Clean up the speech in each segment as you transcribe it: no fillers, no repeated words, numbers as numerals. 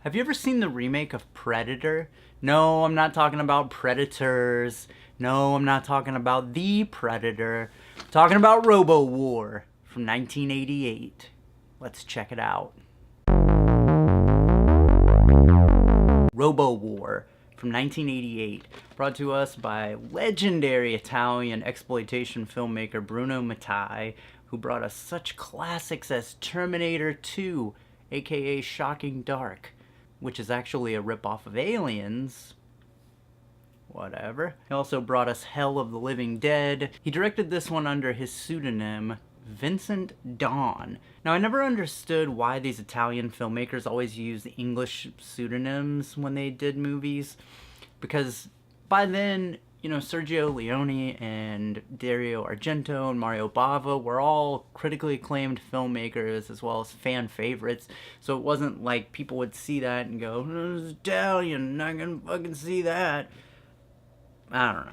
Have you ever seen the remake of Predator? No, I'm not talking about Predators. No, I'm not talking about The Predator. I'm talking about Robowar from 1988. Let's check it out. Robowar from 1988, brought to us by legendary Italian exploitation filmmaker Bruno Mattei, who brought us such classics as Terminator 2, aka Shocking Dark, which is actually a ripoff of Aliens. Whatever. He also brought us Hell of the Living Dead. He directed this one under his pseudonym, Vincent Dawn. Now, I never understood why these Italian filmmakers always used English pseudonyms when they did movies, because by then, you know, Sergio Leone and Dario Argento and Mario Bava were all critically acclaimed filmmakers as well as fan favorites, so it wasn't like people would see that and go, oh, it's Italian, I can fucking see that. I don't know.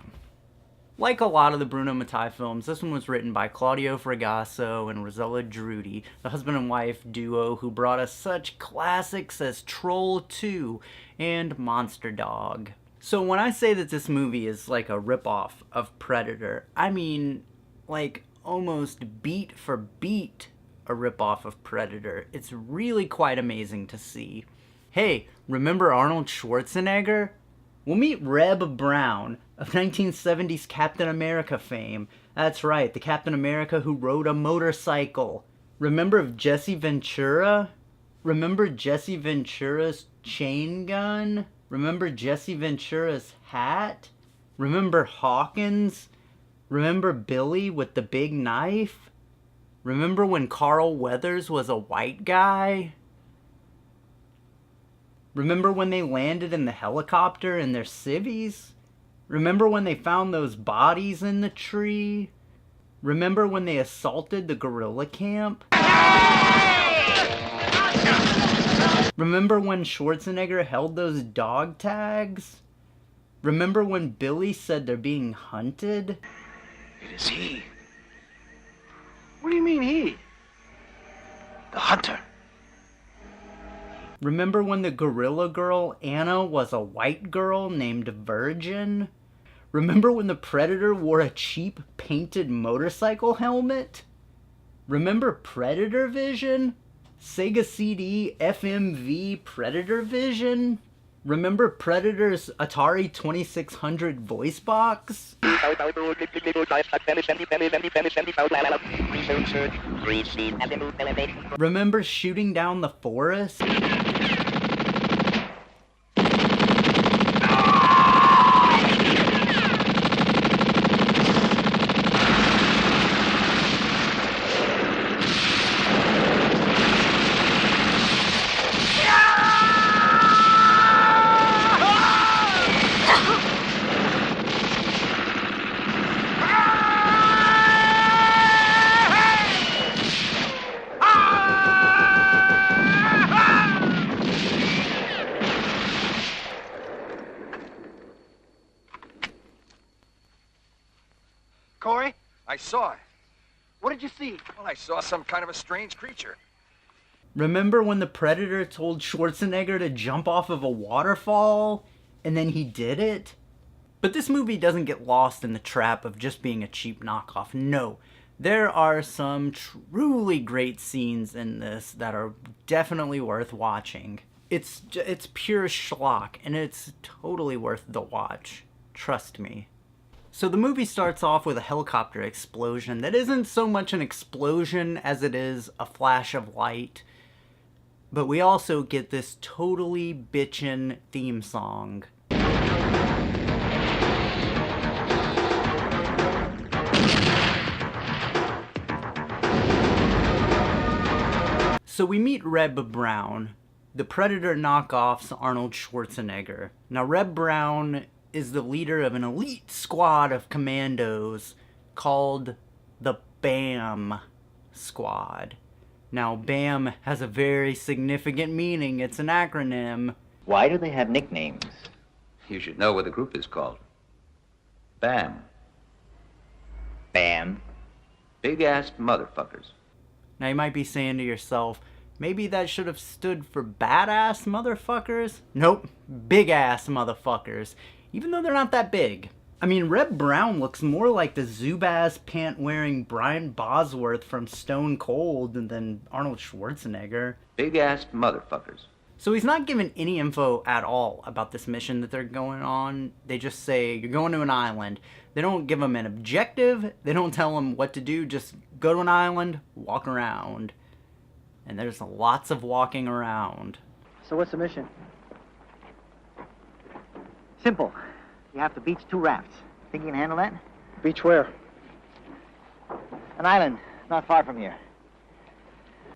Like a lot of the Bruno Mattei films, this one was written by Claudio Fragasso and Rosella Drudy, the husband and wife duo who brought us such classics as Troll 2 and Monster Dog. So when I say that this movie is like a ripoff of Predator, I mean like almost beat for beat a ripoff of Predator. It's really quite amazing to see. Hey, remember Arnold Schwarzenegger? We'll meet Reb Brown of 1970s Captain America fame. That's right, the Captain America who rode a motorcycle. Remember Jesse Ventura? Remember Jesse Ventura's chain gun? Remember Jesse Ventura's hat? Remember Hawkins? Remember Billy with the big knife? Remember when Carl Weathers was a white guy? Remember when they landed in the helicopter in their civvies? Remember when they found those bodies in the tree? Remember when they assaulted the gorilla camp? Remember when Schwarzenegger held those dog tags? Remember when Billy said they're being hunted? It is he. What do you mean he? The hunter. Remember when the gorilla girl, Anna, was a white girl named Virgin? Remember when the Predator wore a cheap painted motorcycle helmet? Remember Predator Vision? Sega CD FMV Predator Vision? Remember Predator's Atari 2600 voice box? Remember shooting down the forest? Corey? I saw it. What did you see? Well, I saw some kind of a strange creature. Remember when the Predator told Schwarzenegger to jump off of a waterfall, and then he did it? But this movie doesn't get lost in the trap of just being a cheap knockoff. No, there are some truly great scenes in this that are definitely worth watching. It's pure schlock, and it's totally worth the watch. Trust me. So the movie starts off with a helicopter explosion that isn't so much an explosion as it is a flash of light. But we also get this totally bitchin' theme song. So we meet Reb Brown, the Predator knockoff's Arnold Schwarzenegger. Now Reb Brown is the leader of an elite squad of commandos called the BAM Squad. Now, BAM has a very significant meaning. It's an acronym. Why do they have nicknames? You should know what the group is called. BAM. BAM. Big-assed motherfuckers. Now, you might be saying to yourself, Maybe that should have stood for badass motherfuckers? Nope, big ass motherfuckers, even though they're not that big. I mean, Reb Brown looks more like the Zubaz pant-wearing Brian Bosworth from Stone Cold than Arnold Schwarzenegger. Big-ass motherfuckers. So he's not given any info at all about this mission that they're going on. They just say, you're going to an island. They don't give him an objective. They don't tell him what to do. Just go to an island, walk around. And there's lots of walking around. So what's the mission? Simple. You have to beach 2 rafts. Think you can handle that? Beach where? An island, not far from here.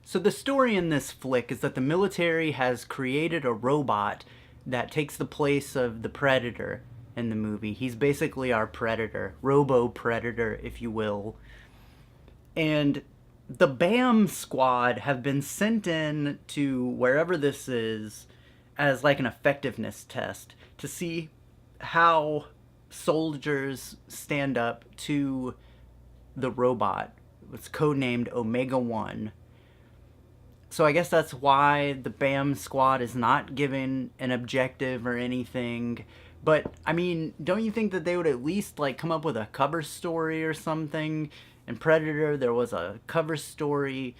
So the story in this flick is that the military has created a robot that takes the place of the Predator in the movie. He's basically our Predator, Robo-Predator, if you will. And the BAM squad have been sent in to wherever this is as like an effectiveness test to see how soldiers stand up to the robot. It's codenamed Omega-1. So I guess that's why the BAM squad is not given an objective or anything. But, I mean, don't you think that they would at least, like, come up with a cover story or something? In Predator, there was a cover story,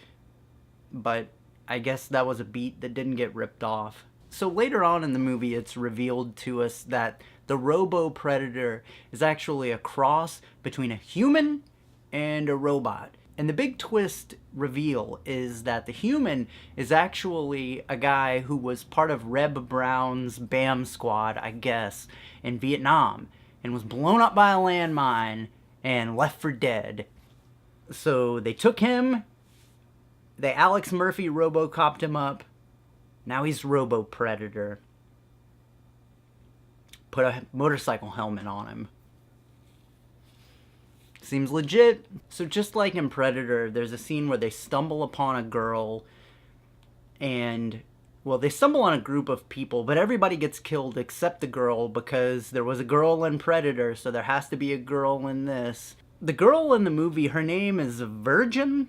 but I guess that was a beat that didn't get ripped off. So later on in the movie, it's revealed to us that the Robo-Predator is actually a cross between a human and a robot. And the big twist reveal is that the human is actually a guy who was part of Reb Brown's BAM squad, I guess, in Vietnam, and was blown up by a landmine and left for dead. So they took him, they Alex Murphy Robocopped him up, now he's Robo-Predator. Put a motorcycle helmet on him. Seems legit. So just like in Predator, there's a scene where they stumble upon a girl and, well, they stumble on a group of people, but everybody gets killed except the girl because there was a girl in Predator, so there has to be a girl in this. The girl in the movie, her name is Virgin.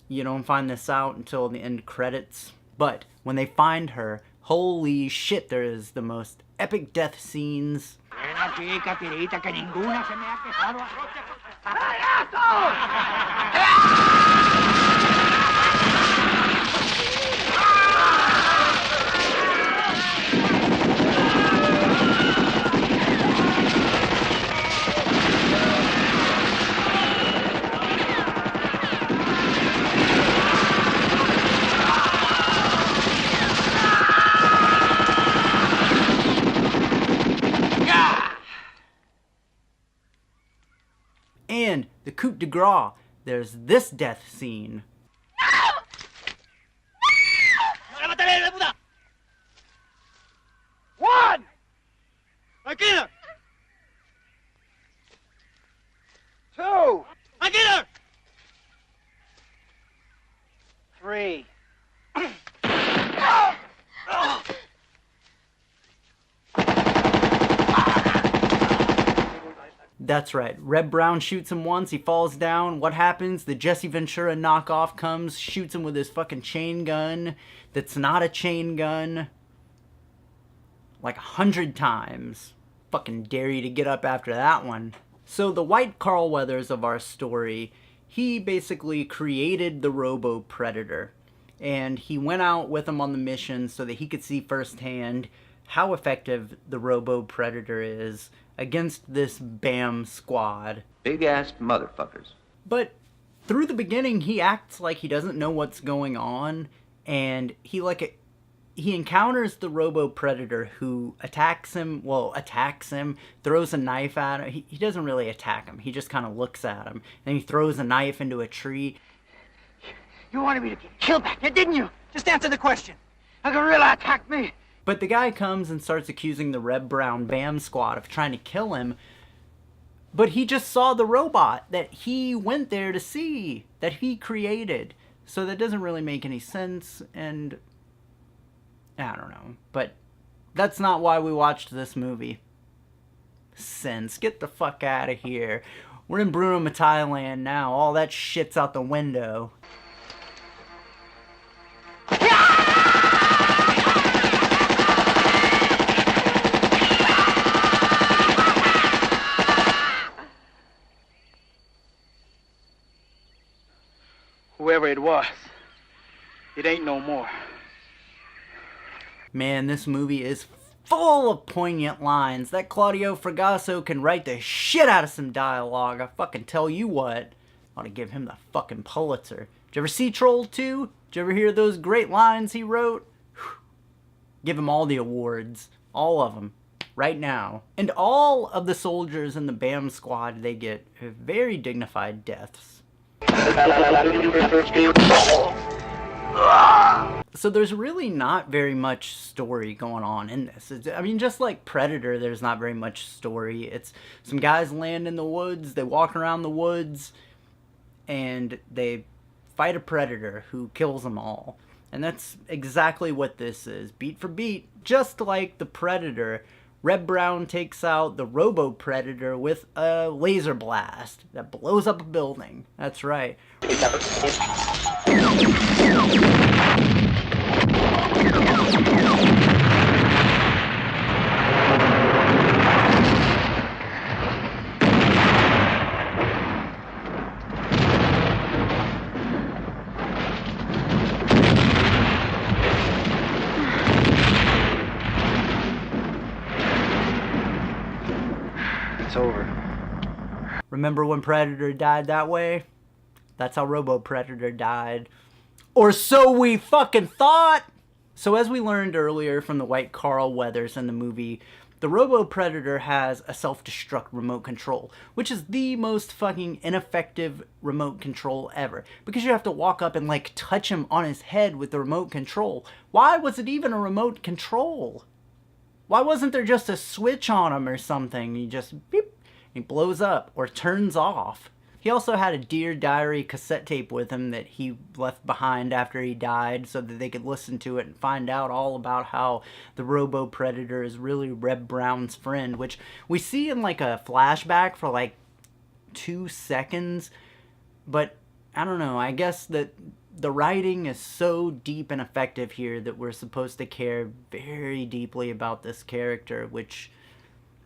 You don't find this out until the end credits. But when they find her, holy shit, there is the most epic death scenes. And the coup de grace, there's this death scene. One! Tranquila! Two! Tranquila! Three. That's right. Reb Brown shoots him once, he falls down. What happens? The Jesse Ventura knockoff comes, shoots him with his fucking chain gun that's not a chain gun. Like 100 times. Fucking dare you to get up after that one. So the White Carl Weathers of our story, he basically created the Robo-Predator. And he went out with him on the mission so that he could see firsthand how effective the Robo-Predator is against this BAM squad. Big-ass motherfuckers. But through the beginning, he acts like he doesn't know what's going on, and he encounters the Robo-Predator who attacks him, throws a knife at him. He doesn't really attack him, he just kind of looks at him. Then he throws a knife into a tree. You wanted me to get killed back there, didn't you? Just answer the question. A gorilla attacked me. But the guy comes and starts accusing the Reb Brown BAM squad of trying to kill him. But he just saw the robot that he went there to see, that he created. So that doesn't really make any sense, and I don't know. But that's not why we watched this movie. Sense. Get the fuck out of here. We're in Bruno Mattei land now. All that shit's out the window. Yeah! was. It ain't no more. Man, this movie is full of poignant lines. That Claudio Fragasso can write the shit out of some dialogue. I fucking tell you what. I ought to give him the fucking Pulitzer. Did you ever see Troll 2? Did you ever hear those great lines he wrote? Whew. Give him all the awards. All of them. Right now. And all of the soldiers in the BAM squad, they get very dignified deaths. So there's really not very much story going on in this. I mean, just like Predator, there's not very much story. It's some guys land in the woods, they walk around the woods, and they fight a predator who kills them all. And that's exactly what this is. Beat for beat, just like the Predator, Reb Brown takes out the Robo Predator with a laser blast that blows up a building. That's right. It's over. Remember when Predator died that way? That's how Robo Predator died. Or so we fucking thought! So as we learned earlier from the white Carl Weathers in the movie, the Robo Predator has a self-destruct remote control, which is the most fucking ineffective remote control ever. Because you have to walk up and like touch him on his head with the remote control. Why was it even a remote control? Why wasn't there just a switch on him or something? He just beep, he blows up or turns off. He also had a Dear Diary cassette tape with him that he left behind after he died so that they could listen to it and find out all about how the Robo Predator is really Reb Brown's friend, which we see in like a flashback for like 2 seconds. But I don't know, I guess that the writing is so deep and effective here that we're supposed to care very deeply about this character, which,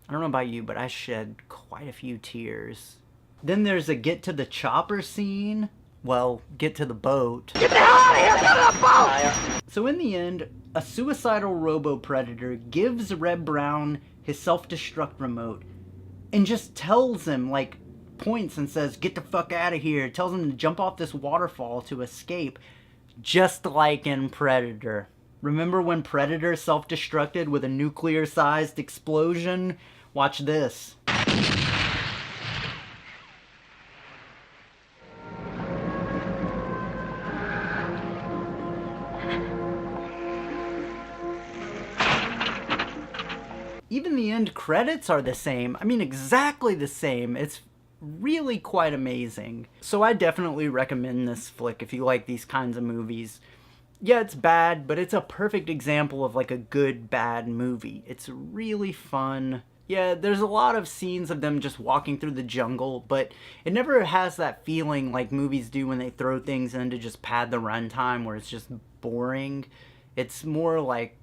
I don't know about you, but I shed quite a few tears. Then there's a get to the chopper scene. Well, get to the boat. Get the hell out of here! Get to the boat! So in the end, a suicidal Robo-Predator gives Reb Brown his self-destruct remote and just tells him, like, points and says, get the fuck out of here. Tells him to jump off this waterfall to escape, just like in Predator. Remember when Predator self-destructed with a nuclear-sized explosion? Watch this. Even the end credits are the same. I mean, exactly the same. It's really quite amazing. So I definitely recommend this flick if you like these kinds of movies. Yeah, it's bad, but it's a perfect example of like a good, bad movie. It's really fun. Yeah, there's a lot of scenes of them just walking through the jungle, but it never has that feeling like movies do when they throw things in to just pad the runtime where it's just boring. It's more like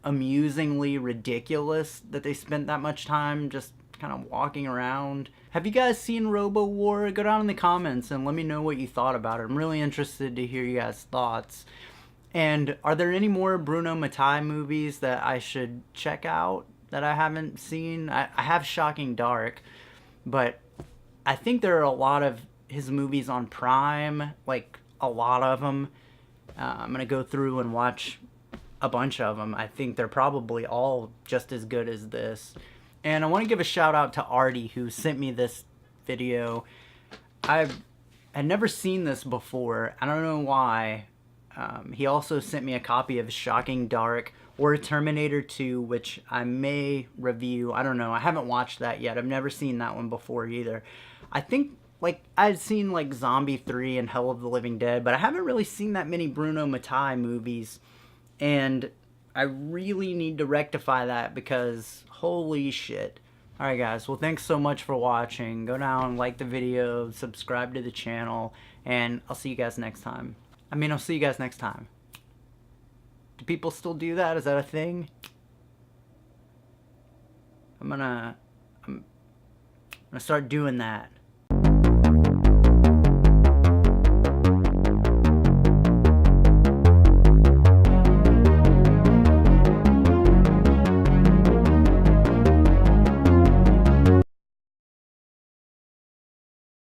amusingly ridiculous that they spent that much time just kind of walking around. Have you guys seen Robowar? Go down in the comments and let me know what you thought about it. I'm really interested to hear you guys' thoughts. And are there any more Bruno Mattei movies that I should check out that I haven't seen? I have Shocking Dark, but I think there are a lot of his movies on Prime, like a lot of them. I'm gonna go through and watch a bunch of them. I think they're probably all just as good as this. And I want to give a shout out to Artie who sent me this video. I had never seen this before. I don't know why. He also sent me a copy of Shocking Dark or Terminator 2, which I may review. I don't know. I haven't watched that yet. I've never seen that one before either. I think like I'd seen like Zombie 3 and Hell of the Living Dead, but I haven't really seen that many Bruno Mattei movies. And I really need to rectify that because holy shit. Alright guys, well thanks so much for watching. Go down, like the video, subscribe to the channel, and I'll see you guys next time. I'll see you guys next time. Do people still do that? Is that a thing? I'm gonna start doing that.